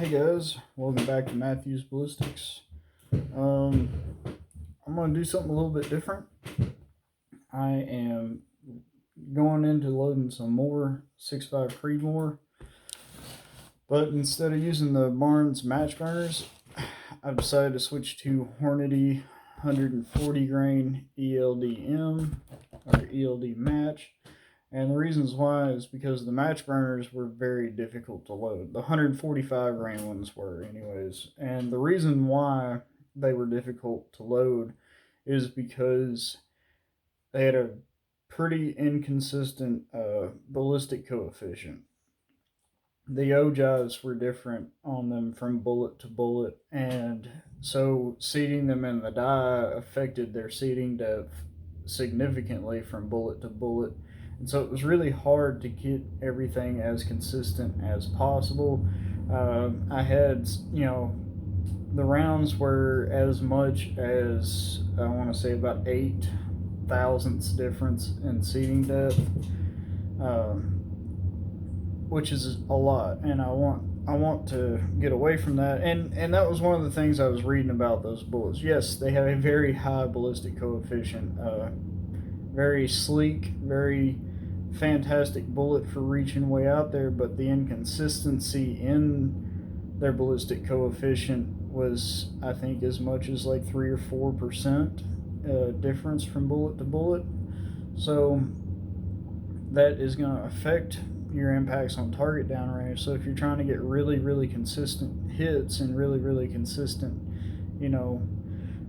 Hey guys, welcome back to Matthew's Ballistics. I'm going to do something a little bit different. I am going into loading some more 6.5 Creedmoor, but instead of using the Barnes match burners, I've decided to switch to Hornady 140 grain ELD-M or ELD match. And the reasons why is because the match burners were very difficult to load. The 145 grain ones were, anyways. And the reason why they were difficult to load is because they had a pretty inconsistent ballistic coefficient. The ogives were different on them from bullet to bullet, and so seating them in the die affected their seating depth significantly from bullet to bullet. And so it was really hard to get everything as consistent as possible. I had, the rounds were as much as, I want to say, about 8 thousandths difference in seating depth, which is a lot. And I want to get away from that. And that was one of the things I was reading about those bullets. Yes, they have a very high ballistic coefficient, very sleek, very fantastic bullet for reaching way out there, but the inconsistency in their ballistic coefficient was, I think, as much as like 3 or 4% difference from bullet to bullet. So that is going to affect your impacts on target downrange. So if you're trying to get really, really consistent hits and really, really consistent,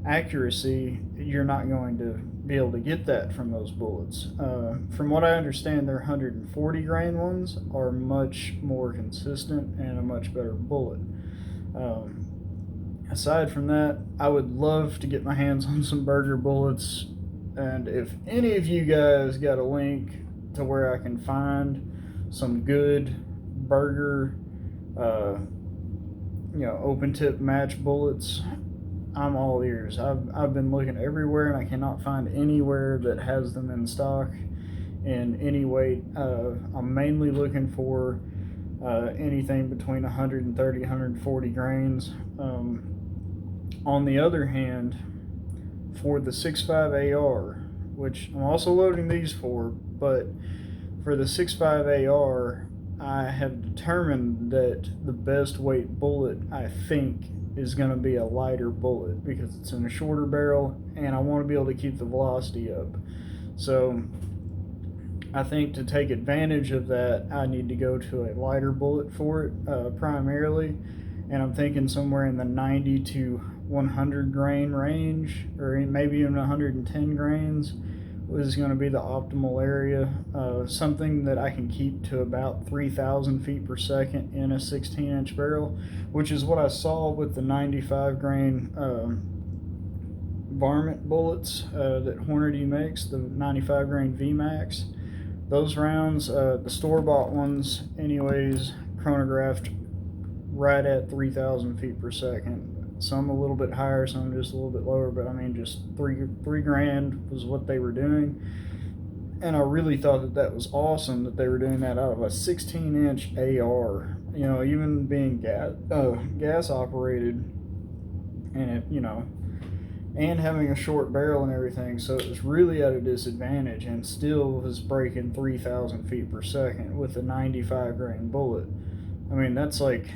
accuracy, you're not going to be able to get that from those bullets. From what I understand, their 140 grain ones are much more consistent and a much better bullet. Aside from that, I would love to get my hands on some Burger bullets, and if any of you guys got a link to where I can find some good Burger open tip match bullets, I'm all ears. I've been looking everywhere and I cannot find anywhere that has them in stock in any weight. I'm mainly looking for anything between 130 140 grains. On the other hand, for the 6.5 AR, which I'm also loading these for, but for the 6.5 AR, I have determined that the best weight bullet, I think, is going to be a lighter bullet because it's in a shorter barrel and I want to be able to keep the velocity up. So I think to take advantage of that, I need to go to a lighter bullet for it primarily, and I'm thinking somewhere in the 90 to 100 grain range, or maybe even 110 grains is going to be the optimal area. Something that I can keep to about 3,000 feet per second in a 16-inch barrel, which is what I saw with the 95 grain varmint bullets that Hornady makes, the 95 grain VMAX. Those rounds, the store-bought ones anyways, chronographed right at 3,000 feet per second. Some a little bit higher, some just a little bit lower, but I mean, just three grand was what they were doing. And I really thought that was awesome that they were doing that out of a 16-inch AR, even being gas operated, and and having a short barrel and everything. So it was really at a disadvantage, and still was breaking 3,000 feet per second with a 95 grain bullet. I mean, that's like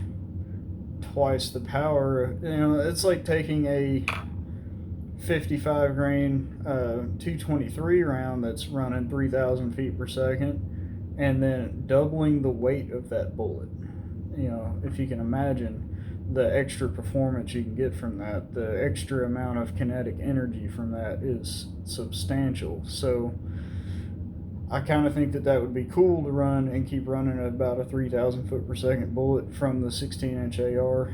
twice the power. It's like taking a 55 grain 223 round that's running 3,000 feet per second and then doubling the weight of that bullet. If you can imagine the extra performance you can get from that, the extra amount of kinetic energy from that is substantial. So I kind of think that would be cool to run and keep running at about a 3,000 foot per second bullet from the 16-inch AR.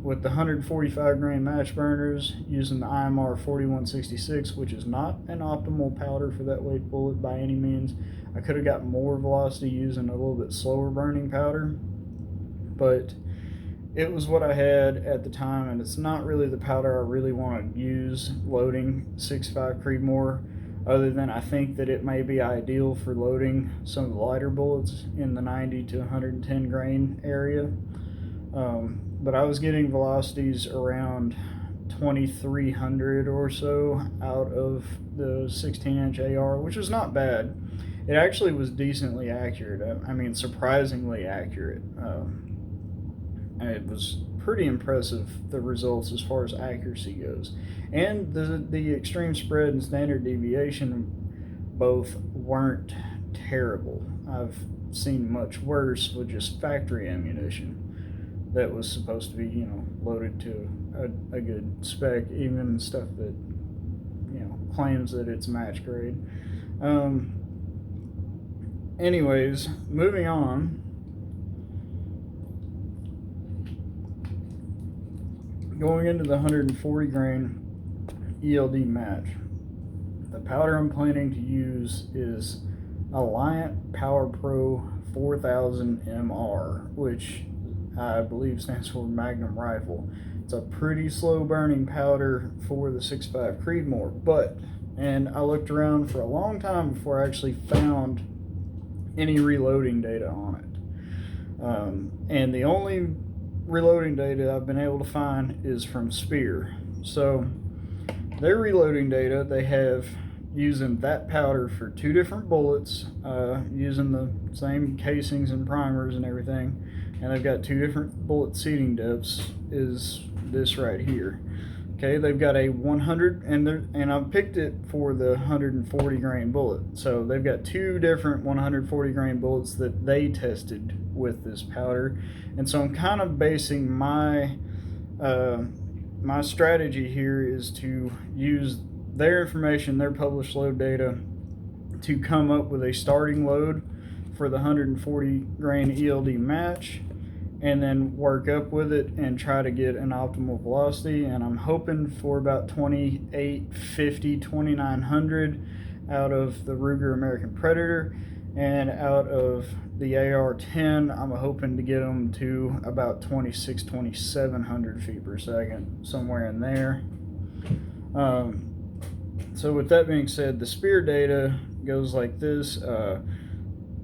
With the 145 grain match burners, using the IMR 4166, which is not an optimal powder for that weight bullet by any means. I could have got more velocity using a little bit slower burning powder, but it was what I had at the time, and it's not really the powder I really want to use loading 6.5 Creedmoor, other than I think that it may be ideal for loading some of the lighter bullets in the 90 to 110 grain area. But I was getting velocities around 2300 or so out of the 16-inch AR, which was not bad. It actually was decently accurate. I mean, surprisingly accurate. It was pretty impressive, the results as far as accuracy goes. And the extreme spread and standard deviation both weren't terrible. I've seen much worse with just factory ammunition that was supposed to be, loaded to a good spec, even stuff that, claims that it's match grade. Anyways, moving on. Going into the 140 grain ELD match, the powder I'm planning to use is Alliant Power Pro 4000 MR, which I believe stands for Magnum Rifle. It's a pretty slow burning powder for the 6.5 Creedmoor, and I looked around for a long time before I actually found any reloading data on it. And the only reloading data I've been able to find is from Spear. So their reloading data, they have using that powder for 2 different bullets, using the same casings and primers and everything, and they've got 2 different bullet seating depths, is this right here. Okay, they've got a 100, and I picked it for the 140 grain bullet. So they've got 2 different 140 grain bullets that they tested with this powder, and so I'm kind of basing my my strategy here is to use their information, their published load data, to come up with a starting load for the 140 grain ELD match, and then work up with it and try to get an optimal velocity. And I'm hoping for about 2850, 2900 out of the Ruger American Predator, and out of the AR-10 I'm hoping to get them to about 2700 feet per second, somewhere in there. So with that being said, the Spear data goes like this.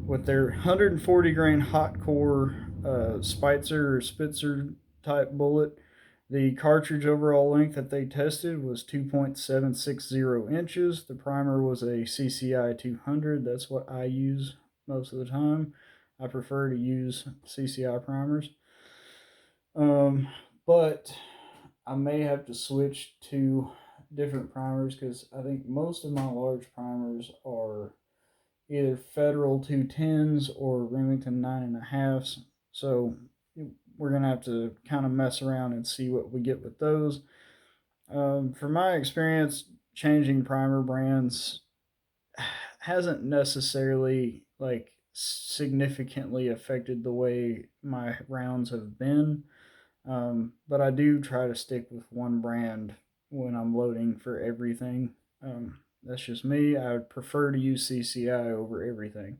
With their 140 grain hot core Spitzer or Spitzer type bullet, the cartridge overall length that they tested was 2.760 inches. The primer was a CCI 200. That's what I use most of the time. I prefer to use CCI primers. But I may have to switch to different primers, because I think most of my large primers are either Federal 210s or Remington 9.5s. So we're going to have to kind of mess around and see what we get with those. From my experience, changing primer brands hasn't necessarily significantly affected the way my rounds have been. But I do try to stick with one brand when I'm loading for everything. That's just me. I would prefer to use CCI over everything.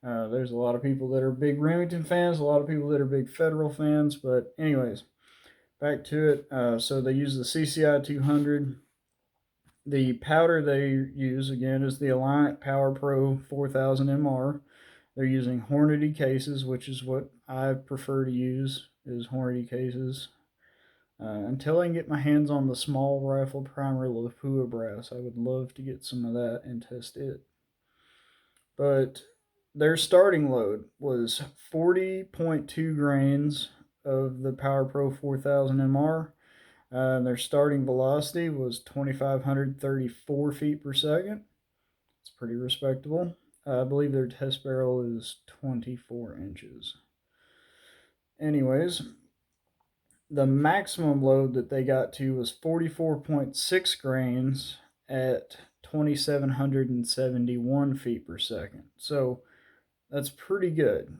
There's a lot of people that are big Remington fans, a lot of people that are big Federal fans, but anyways, back to it. So they use the CCI 200. The powder they use, again, is the Alliant Power Pro 4000 MR. They're using Hornady cases, which is what I prefer to use, is Hornady cases. Until I can get my hands on the small rifle primer Lapua brass, I would love to get some of that and test it. But their starting load was 40.2 grains of the Power Pro 4000 MR. Their starting velocity was 2,534 feet per second. It's pretty respectable. I believe their test barrel is 24 inches. Anyways, the maximum load that they got to was 44.6 grains at 2,771 feet per second. So that's pretty good.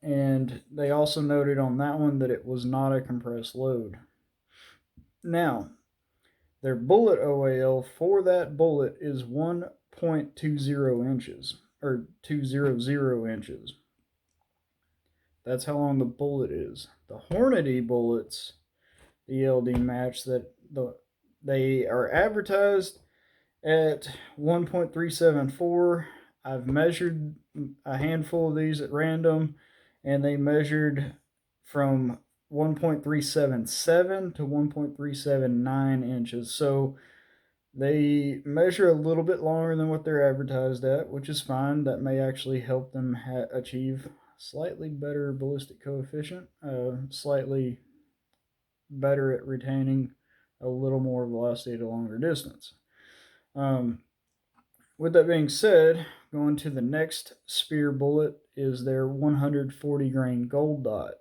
And they also noted on that one that it was not a compressed load. Now, their bullet OAL for that bullet is 1.20 inches, or 200 inches. That's how long the bullet is. The Hornady bullets, the ELD match, they are advertised at 1.374. I've measured a handful of these at random, and they measured from 1.377 to 1.379 inches. So they measure a little bit longer than what they're advertised at, which is fine. That may actually help them achieve slightly better ballistic coefficient, slightly better at retaining a little more velocity at a longer distance. With that being said, going to the next Spear bullet is their 140 grain gold dot.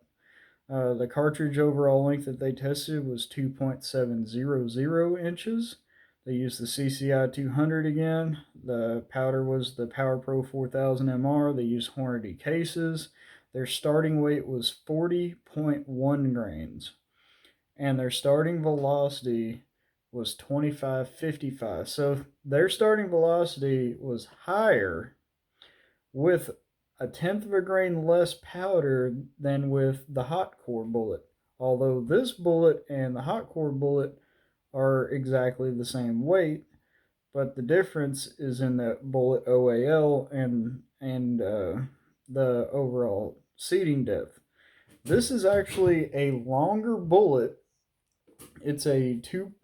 The cartridge overall length that they tested was 2.700 inches. They used the CCI 200 again. The powder was the Power Pro 4000 MR. They used Hornady cases. Their starting weight was 40.1 grains. And their starting velocity was 25.55. So their starting velocity was higher with a tenth of a grain less powder than with the hot core bullet. Although this bullet and the hot core bullet are exactly the same weight, but the difference is in the bullet OAL and the overall seating depth. This is actually a longer bullet. It's a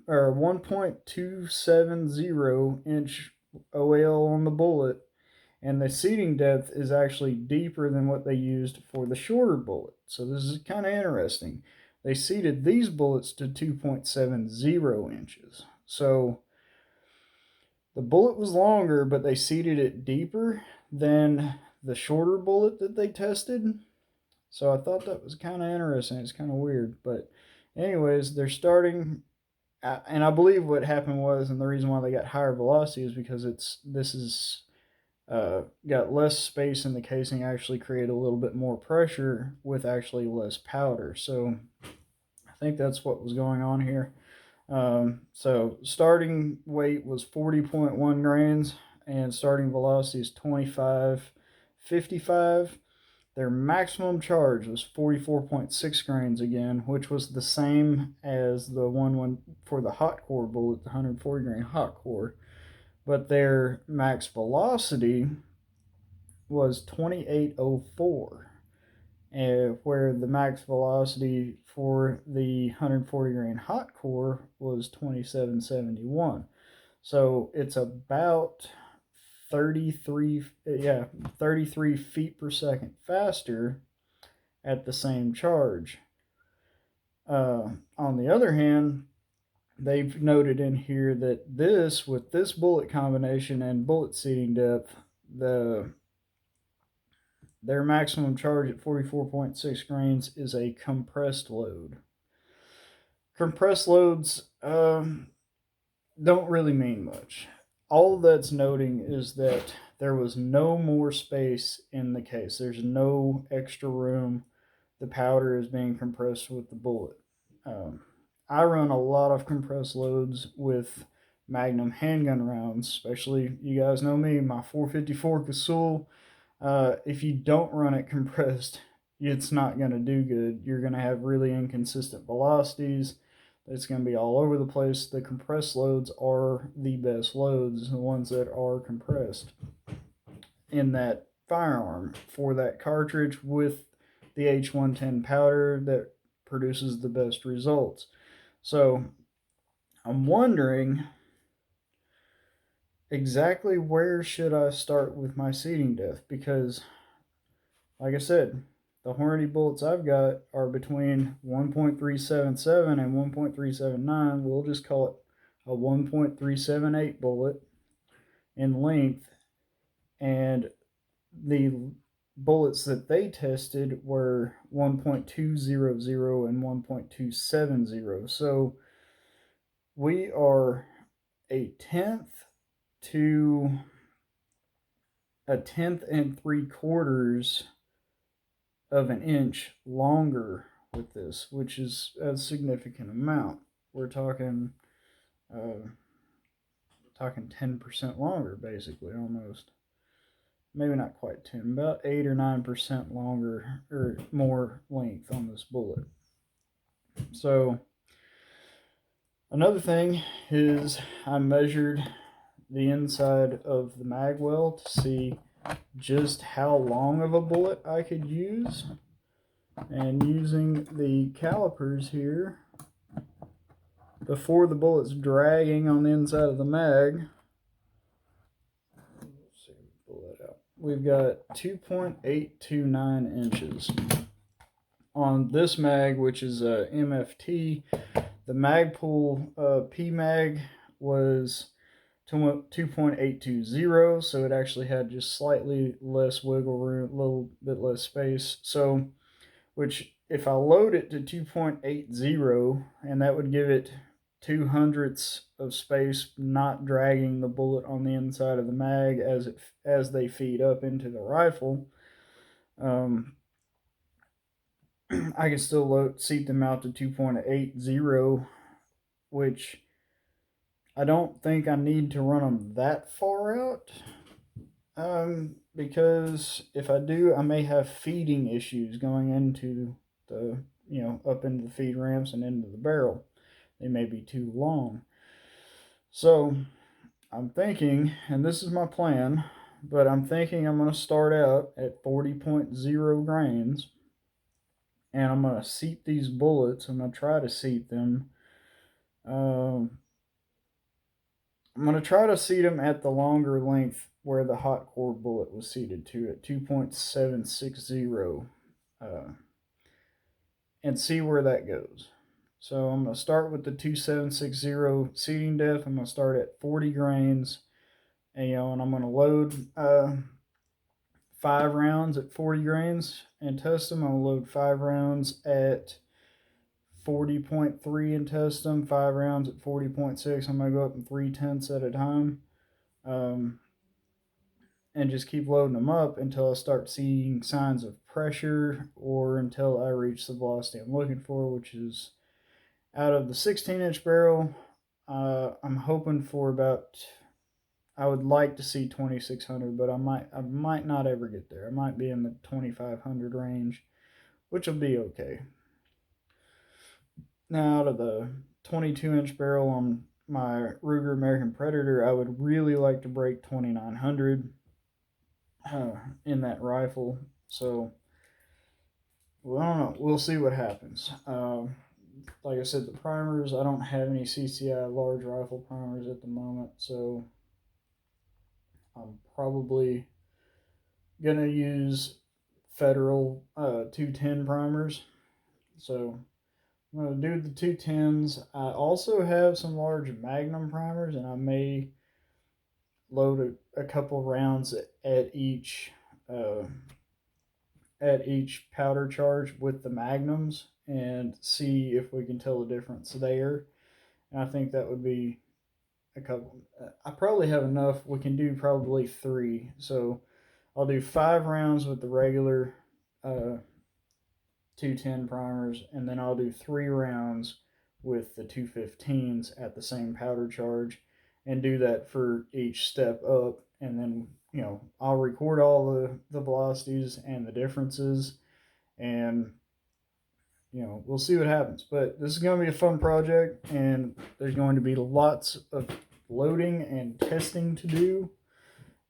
1.270 inch OAL on the bullet, and the seating depth is actually deeper than what they used for the shorter bullet. So this is kind of interesting. They seated these bullets to 2.70 inches. So the bullet was longer, but they seated it deeper than the shorter bullet that they tested. So I thought that was kind of interesting. It's kind of weird. But anyways, they're starting, and I believe what happened was, and the reason why they got higher velocity is because this is got less space in the casing, actually create a little bit more pressure with actually less powder. So I think that's what was going on here. So starting weight was 40.1 grains and starting velocity is 25.55. Their maximum charge was 44.6 grains again, which was the same as the one for the hot core bullet, the 140 grain hot core. But their max velocity was 28.04, where the max velocity for the 140 grain hot core was 27.71. So it's about 33 feet per second faster at the same charge. On the other hand, they've noted in here that with this bullet combination and bullet seating depth, their maximum charge at 44.6 grains is a compressed load. Compressed loads don't really mean much. All that's noting is that there was no more space in the case. There's no extra room. The powder is being compressed with the bullet. I run a lot of compressed loads with Magnum handgun rounds, especially, you guys know me, my 454 Casull. If you don't run it compressed, it's not going to do good. You're going to have really inconsistent velocities. It's going to be all over the place. The compressed loads are the best loads, the ones that are compressed in that firearm for that cartridge with the H110 powder that produces the best results. So I'm wondering exactly where should I start with my seating depth, because like I said, the Hornady bullets I've got are between 1.377 and 1.379. We'll just call it a 1.378 bullet in length, and the bullets that they tested were 1.200 and 1.270. So we are a tenth and 3/4 of an inch longer with this, which is a significant amount. We're talking 10% longer, basically, almost. Maybe not quite 10, about 8 or 9% longer or more length on this bullet. So another thing is I measured the inside of the mag well to see just how long of a bullet I could use. And using the calipers here, before the bullet's dragging on the inside of the mag, let's see, pull that out. We've got 2.829 inches. On this mag, which is a MFT, the Magpul P mag was 2.820, so it actually had just slightly less wiggle room, a little bit less space. So, which if I load it to 2.80, and that would give it 2/100ths of space, not dragging the bullet on the inside of the mag as they feed up into the rifle. I can still seat them out to 2.80, which I don't think I need to run them that far out, because if I do, I may have feeding issues going into the, up into the feed ramps and into the barrel. They may be too long. So I'm thinking, and this is my plan, but I'm thinking I'm going to start out at 40.0 grains, and I'm going to seat these bullets. I'm going to try to seat them. I'm going to try to seat them at the longer length where the hot core bullet was seated to, at 2.760, and see where that goes. So I'm going to start with the 2.760 seating depth. I'm going to start at 40 grains, and I'm going to load 5 rounds at 40 grains and test them. I'm going to load 5 rounds at 40.3 and test them, 5 rounds at 40.6. I'm going to go up in 3/10 at a time, and just keep loading them up until I start seeing signs of pressure, or until I reach the velocity I'm looking for, which is out of the 16-inch barrel. I'm hoping for about, I would like to see 2,600, but I might not ever get there. I might be in the 2,500 range, which will be okay. Now, out of the 22-inch barrel on my Ruger American Predator, I would really like to break 2,900 in that rifle. So, well, I don't know. We'll see what happens. Like I said, the primers, I don't have any CCI large rifle primers at the moment, so I'm probably going to use Federal 210 primers. So I'm going to do the 210s. I also have some large Magnum primers, and I may load a couple rounds at each powder charge with the Magnums and see if we can tell the difference there. And I think that would be a couple. I probably have enough. We can do probably 3. So I'll do 5 rounds with the regular 210 primers, and then I'll do 3 rounds with the 215s at the same powder charge, and do that for each step up. And then, I'll record all the velocities and the differences, and, we'll see what happens. But this is going to be a fun project, and there's going to be lots of loading and testing to do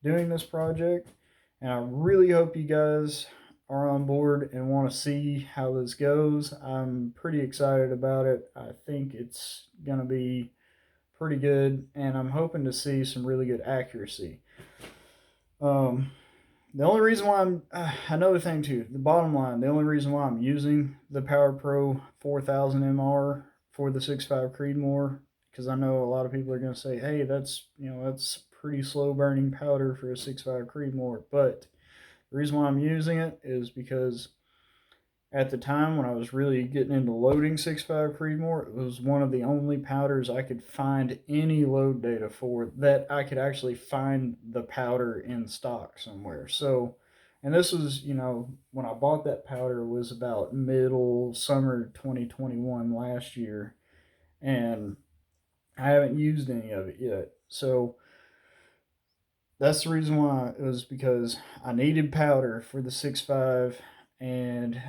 doing this project. And I really hope you guys are on board and want to see how this goes. I'm pretty excited about it. I think it's going to be pretty good, and I'm hoping to see some really good accuracy. The only reason why another thing too, the bottom line, the only reason why I'm using the Power Pro 4000 MR for the 6.5 Creedmoor, because I know a lot of people are going to say, hey, that's pretty slow burning powder for a 6.5 Creedmoor. But the reason why I'm using it is because at the time when I was really getting into loading 6.5 Creedmoor, it was one of the only powders I could find any load data for, that I could actually find the powder in stock somewhere. So, and this was, when I bought that powder, was about middle summer 2021 last year, and I haven't used any of it yet. So that's the reason why. It was because I needed powder for the 6.5, and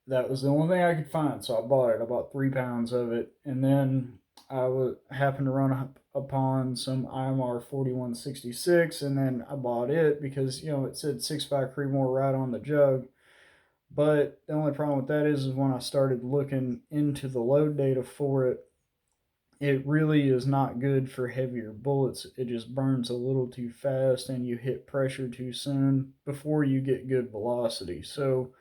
that was the only thing I could find. So I bought it. I bought 3 pounds of it, and then I happened to run upon some IMR 4166, and then I bought it because, it said 6.5 Creedmoor right on the jug. But the only problem with that is when I started looking into the load data for it, it really is not good for heavier bullets. It just burns a little too fast and you hit pressure too soon before you get good velocity. So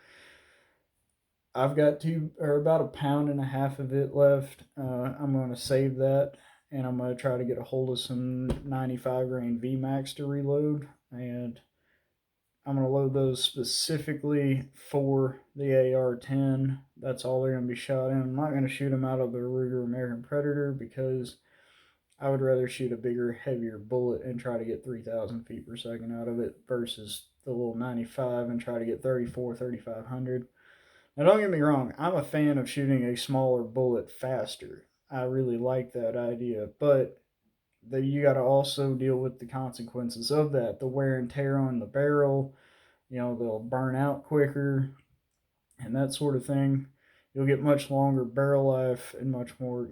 I've got about a pound and a half of it left. I'm going to save that, and I'm going to try to get a hold of some 95 grain VMAX to reload, and I'm going to load those specifically for the AR-10. That's all they're going to be shot in. I'm not going to shoot them out of the Ruger American Predator because I would rather shoot a bigger, heavier bullet and try to get 3,000 feet per second out of it versus the little 95 and try to get 34, 3,500. Now, don't get me wrong, I'm a fan of shooting a smaller bullet faster. I really like that idea, but you got to also deal with the consequences of that, the wear and tear on the barrel. They'll burn out quicker and that sort of thing. You'll get much longer barrel life and much more,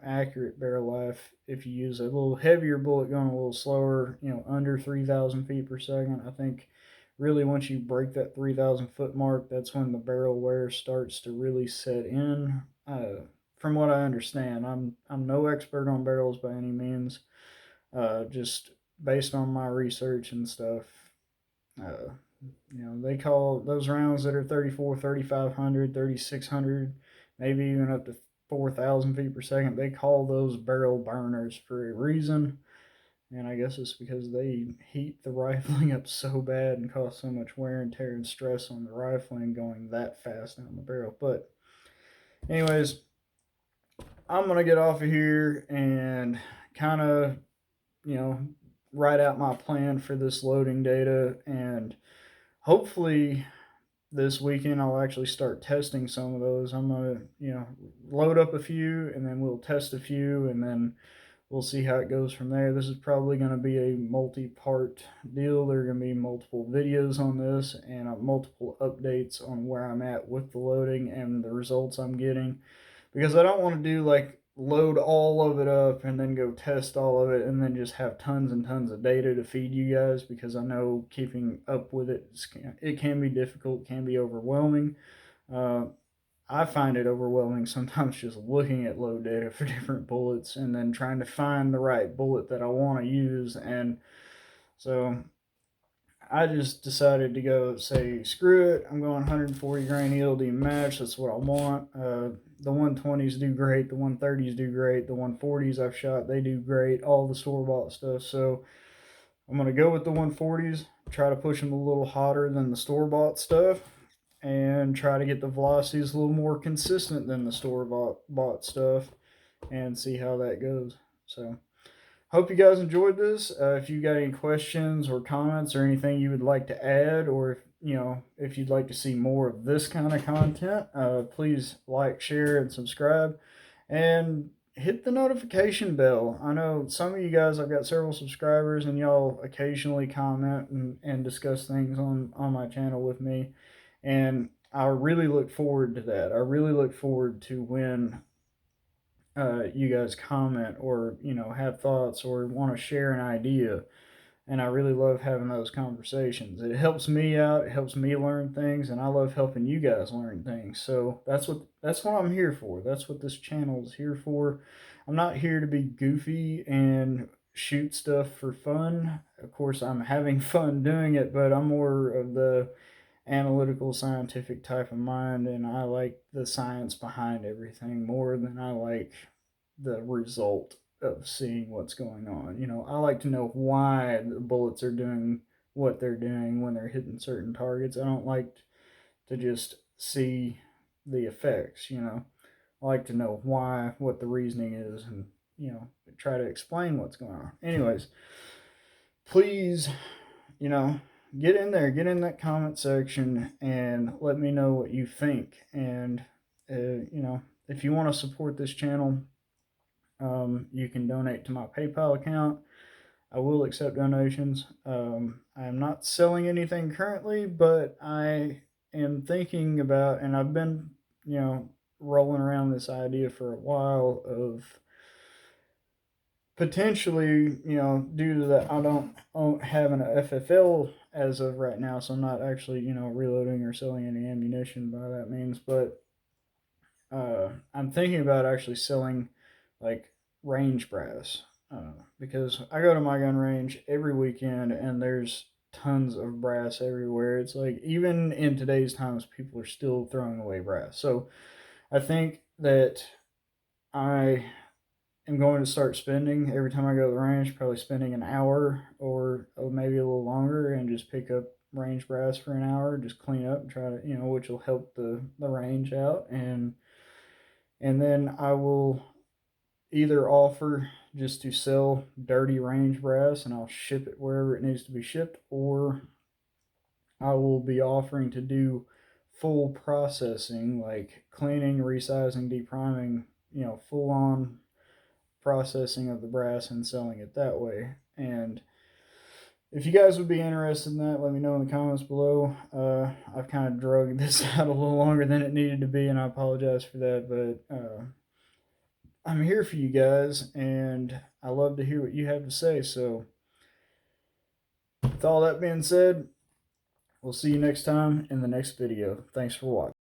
accurate barrel life if you use a little heavier bullet going a little slower, under 3,000 feet per second. I think really once you break that 3,000 foot mark, that's when the barrel wear starts to really set in. From what I understand, I'm no expert on barrels by any means. Just based on my research and stuff. Uh, they call those rounds that are 34, 3,500, 3,600, maybe even up to 4,000 feet per second, they call those barrel burners for a reason. And I guess it's because they heat the rifling up so bad and cause so much wear and tear and stress on the rifling going that fast down the barrel. But, anyways, I'm going to get off of here and kind of, you know, write out my plan for this loading data, and hopefully this weekend I'll actually start testing some of those. I'm gonna, load up a few and then we'll test a few and then we'll see how it goes from there. This is probably going to be a multi-part deal. There are going to be multiple videos on this and multiple updates on where I'm at with the loading and the results I'm getting, because I don't want to do like load all of it up and then go test all of it and then just have tons and tons of data to feed you guys, because I know keeping up with it can be difficult, can be overwhelming. uh, I find it overwhelming sometimes just looking at load data for different bullets and then trying to find the right bullet that I want to use. And so I just decided to go say, screw it, I'm going 140 grain ELD-M match. That's what I want. The 120s do great, the 130s do great, the 140s I've shot, they do great, all the store-bought stuff. So I'm going to go with the 140s, try to push them a little hotter than the store-bought stuff, and try to get the velocities a little more consistent than the store-bought stuff, and see how that goes. So hope you guys enjoyed this. If you got any questions or comments or anything you would like to add, or if you'd like to see more of this kind of content, please like, share, and subscribe, and hit the notification bell. I know some of you guys, I've got several subscribers, and y'all occasionally comment and discuss things on my channel with me, and I really look forward to that. I really look forward to when you guys comment or have thoughts or want to share an idea, and I really love having those conversations. It helps me out, it helps me learn things, and I love helping you guys learn things. So that's what I'm here for. That's what this channel is here for. I'm not here to be goofy and shoot stuff for fun. Of course I'm having fun doing it, but I'm more of the analytical scientific type of mind, and I like the science behind everything more than I like the result of seeing what's going on. I like to know why the bullets are doing what they're doing when they're hitting certain targets. I don't like to just see the effects. I like to know why, what the reasoning is, and try to explain what's going on. Anyways, please, get in there, get in that comment section, and let me know what you think. And if you want to support this channel, you can donate to my PayPal account. I will accept donations. I am not selling anything currently, but I am thinking about, and I've been, rolling around this idea for a while of potentially, you know, due to that, I don't have an FFL as of right now, so I'm not actually, you know, reloading or selling any ammunition by that means. But I'm thinking about actually selling like range brass, because I go to my gun range every weekend and there's tons of brass everywhere. It's like even in today's times, people are still throwing away brass. So I think that I am going to start spending every time I go to the range, probably spending an hour or maybe a little longer, and just pick up range brass for an hour, just clean up and try to, you know, which will help the range out. And then I will either offer just to sell dirty range brass and I'll ship it wherever it needs to be shipped, or I will be offering to do full processing like cleaning, resizing, depriming, you know, full on processing of the brass and selling it that way. And if you guys would be interested in that, let me know in the comments below. I've kind of drug this out a little longer than it needed to be, and I apologize for that, but I'm here for you guys, and I love to hear what you have to say. So, with all that being said, we'll see you next time in the next video. Thanks for watching.